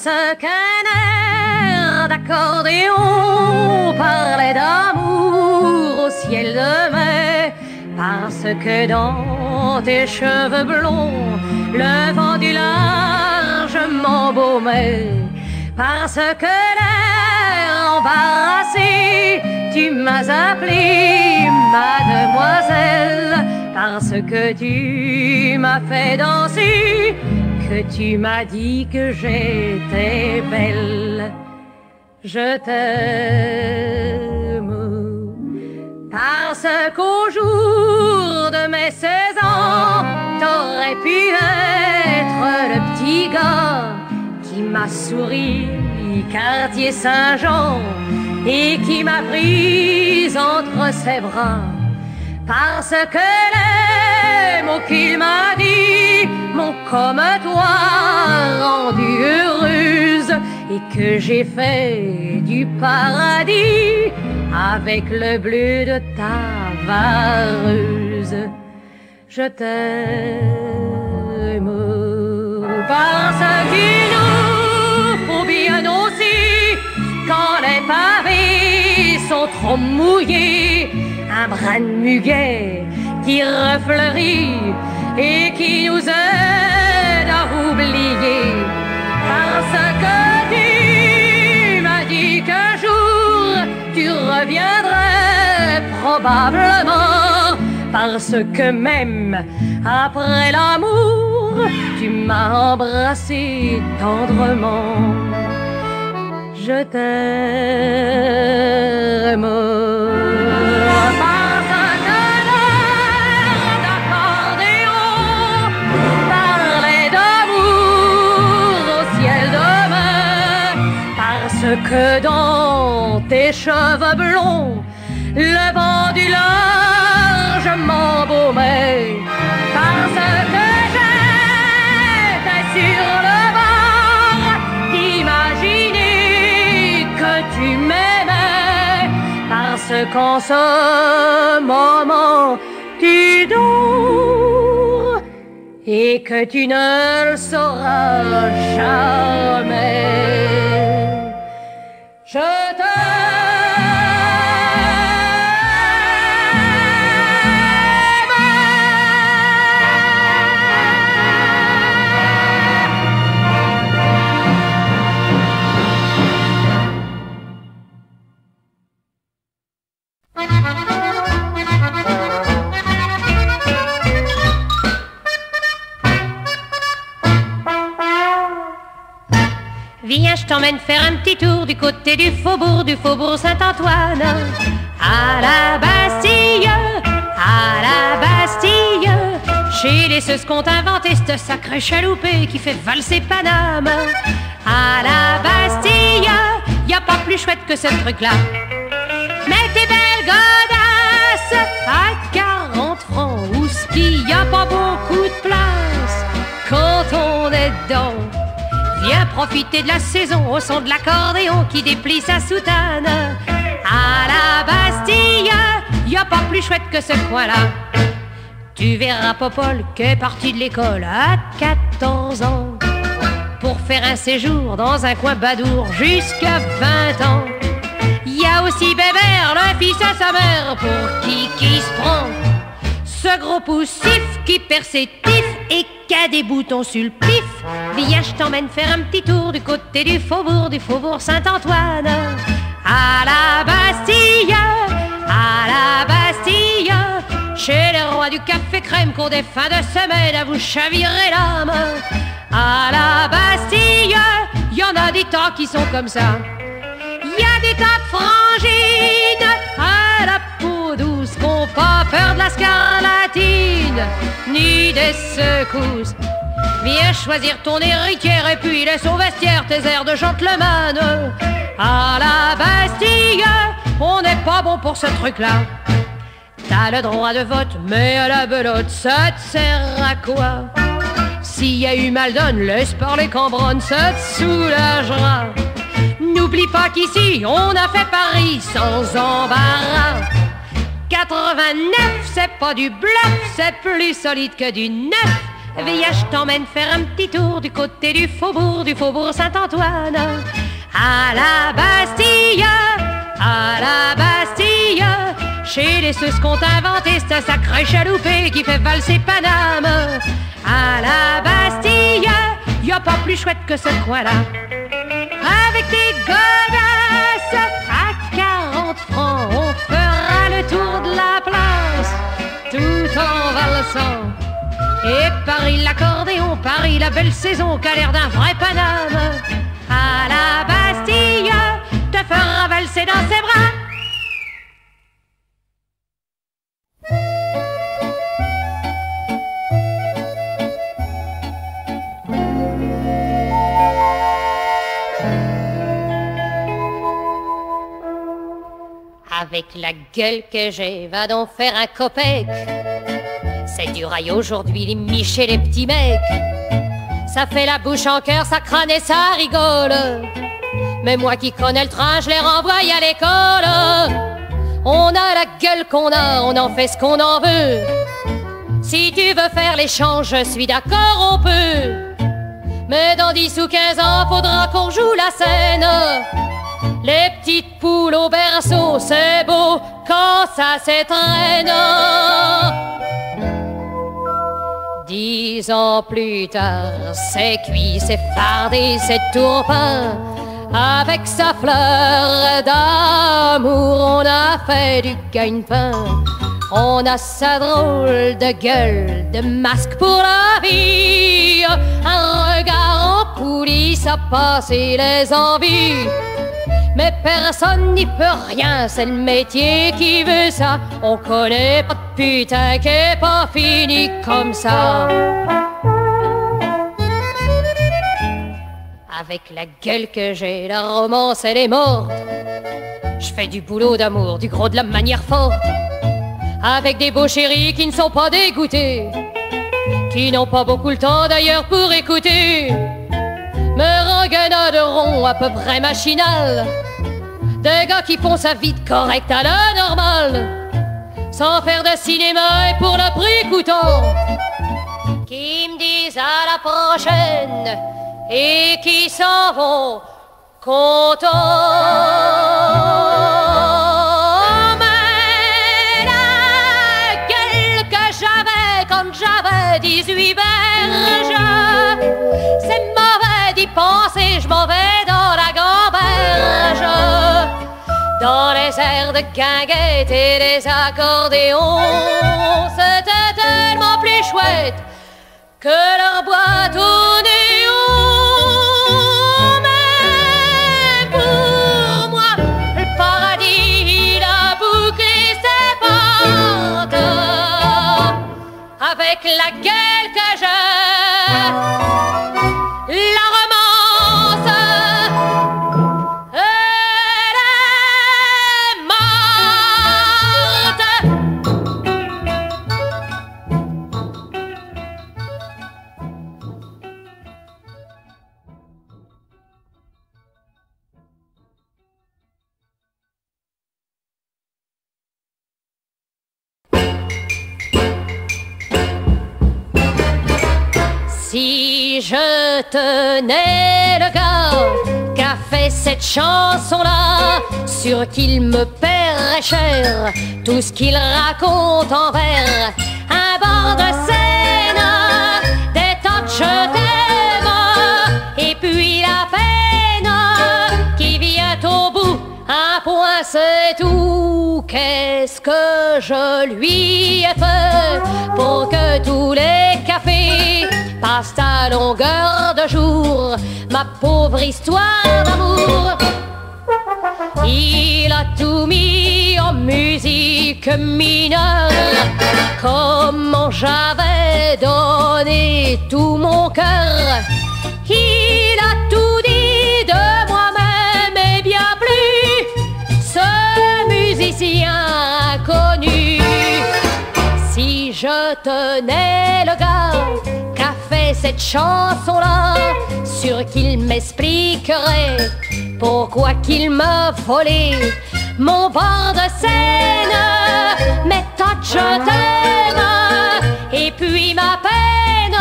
Parce qu'un air d'accordéon parlait d'amour au ciel de mai. Parce que dans tes cheveux blonds, le vent du large m'embaumait. Parce que l'air embarrassé, tu m'as appelée mademoiselle. Parce que tu m'as fait danser, que tu m'as dit que j'étais belle. Je t'aime. Parce qu'au jour de mes 16 ans, t'aurais pu être le petit gars qui m'a souri, quartier Saint-Jean, et qui m'a prise entre ses bras. Parce que les mots qu'il m'a dit m'ont comme toi rendue heureuse, et que j'ai fait du paradis avec le bleu de ta vareuse. Je t'aime. Parce qu'il nous faut bien aussi, quand les pavés sont trop mouillés, un brin de muguet qui refleurit et qui nous aide à oublier. Parce que tu m'as dit qu'un jour tu reviendrais probablement. Parce que même après l'amour, tu m'as embrassé tendrement. Je t'aime. Parce que l'air d'accordéon parlait d'amour au ciel de mai. Parce que dans tes cheveux blonds, le vent du large m'embaumait. Parce que j'étais sur le bord d'imaginer que tu m'aimais. Parce qu'en ce moment tu dors et que tu ne le sauras jamais. Je t'aime. Viens, je t'emmène faire un petit tour du côté du faubourg Saint-Antoine. À la Bastille, chez les ceux qu'on inventé cette sacrée chaloupée qui fait valser Paname. À la Bastille, y a pas plus chouette que ce truc-là. Mais tes belles godasses à 40 francs, où ski, y a pas beaucoup de place quand on est dedans. Viens profiter de la saison au son de l'accordéon qui déplie sa soutane. À la Bastille, y a pas plus chouette que ce coin-là. Tu verras Popol qu'est parti de l'école à 14 ans pour faire un séjour dans un coin badour jusqu'à 20 ans. Y a aussi Bébert, le fils à sa mère, pour qui se prend ce gros poussif qui perd ses tifs et qui a des boutons sur le pif. Viens, je t'emmène faire un petit tour du côté du faubourg Saint-Antoine. À la Bastille, chez les rois du café crème qu'ont des fins de semaine à vous chavirer l'âme. À la Bastille, y en a des tas qui sont comme ça. Y a des tas de frangines à la peau douce qu'ont pas peur de la scarlatine ni des secousses. Viens choisir ton héritière et puis laisse au vestiaire tes airs de gentleman. À la Bastille, on n'est pas bon pour ce truc-là. T'as le droit de vote, mais à la belote, ça te sert à quoi? S'il y a eu Maldon, laisse parler Cambronne, ça te soulagera. N'oublie pas qu'ici, on a fait Paris sans embarras. 89, c'est pas du bluff, c'est plus solide que du neuf. Viens, je t'emmène faire un petit tour du côté du faubourg Saint-Antoine. À la Bastille, à la Bastille, chez les Suisses qu'on a inventé, c'est un sacré chaloupé qui fait valser Paname. À la Bastille, y a pas plus chouette que ce coin-là. Avec des godasses à 40 francs, on fera le tour de la place, tout en valsant. Et Paris l'accordéon, Paris la belle saison, qu'a l'air d'un vrai Paname. À la Bastille, te fera valser dans ses bras. Avec la gueule que j'ai, va donc faire un copec. C'est du rail aujourd'hui, les miches et les petits mecs. Ça fait la bouche en cœur, ça crâne et ça rigole. Mais moi qui connais le train, je les renvoie à l'école. On a la gueule qu'on a, on en fait ce qu'on en veut. Si tu veux faire l'échange, je suis d'accord, on peut. Mais dans 10 ou 15 ans, faudra qu'on joue la scène. Les petites poules au berceau, c'est beau quand ça s'étraîne. 10 ans plus tard, c'est cuit, c'est fardé, c'est tourpin. Avec sa fleur d'amour, on a fait du gagne-pain. On a sa drôle de gueule, de masque pour la vie. Un regard en coulisses à passer les envies. Mais personne n'y peut rien, c'est le métier qui veut ça. On connaît pas de putain qui est pas fini comme ça. Avec la gueule que j'ai, la romance elle est morte. Je fais du boulot d'amour, du gros de la manière forte. Avec des beaux chéris qui ne sont pas dégoûtés, qui n'ont pas beaucoup le temps d'ailleurs pour écouter. Me renguenaderont à peu près machinal, des gars qui font sa vie de correct à la normale, sans faire de cinéma et pour le prix coûtant, qui me disent à la prochaine et qui s'en vont contents. Mais la gueule que j'avais quand j'avais 18 berges, c'est mauvais d'y penser, je m'en vais dans la gamberge. Dans les airs de guinguettes et les accordéons, c'était tellement plus chouette que leur boîte au néon. Mais pour moi, le paradis, il a bouclé ses portes. Avec la gueule que j'ai, la romance, elle est morte. Si je tenais le gars qu'a fait cette chanson-là, sûr qu'il me paierait cher tout ce qu'il raconte en vers. Un bord de scène, des tas de je t'aime, et puis la peine qui vient au bout. Un point c'est tout, qu'est-ce que je lui ai fait pour que tous les cafés passent à longueur de jour ma pauvre histoire d'amour. Il a tout mis en musique mineure, comment j'avais donné tout mon cœur. Il a tout dit de moi-même et bien plus, ce musicien inconnu. Si je tenais le gars qu'a fait cette chanson-là, sûr qu'il m'expliquerait pourquoi qu'il m'a volé mon bord de scène, mes tas de je t'aime, et puis ma peine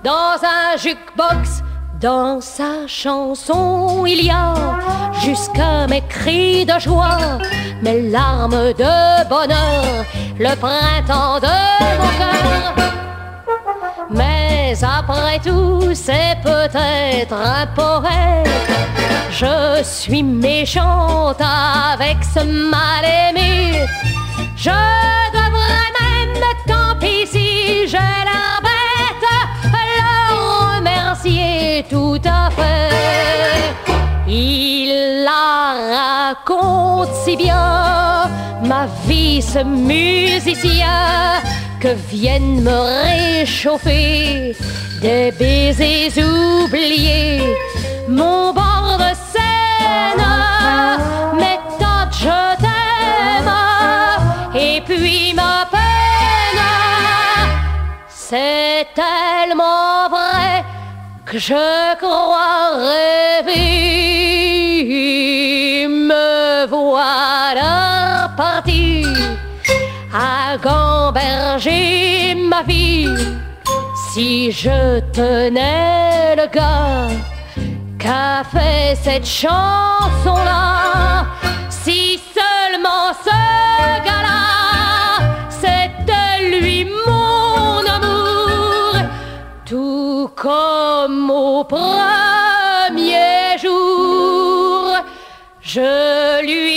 dans un jukebox. Dans sa chanson, il y a jusqu'à mes cris de joie, mes larmes de bonheur, le printemps de mon cœur. Mais après tout, c'est peut-être un poète. Je suis méchante avec ce mal-aimé. Je devrais même, tant pis si je l'embête, le remercier tout à fait. Il la raconte si bien, ma vie, ce musicien, que viennent me réchauffer des baisers oubliés, mon bord de scène, mes tas de je t'aime, et puis ma peine. C'est tellement vrai que je crois rêver. Me voilà parti à gamberger ma vie. Si je tenais le gars qu'a fait cette chanson-là, si seulement ce gars-là, c'était lui mon amour, tout comme au premier jour, je lui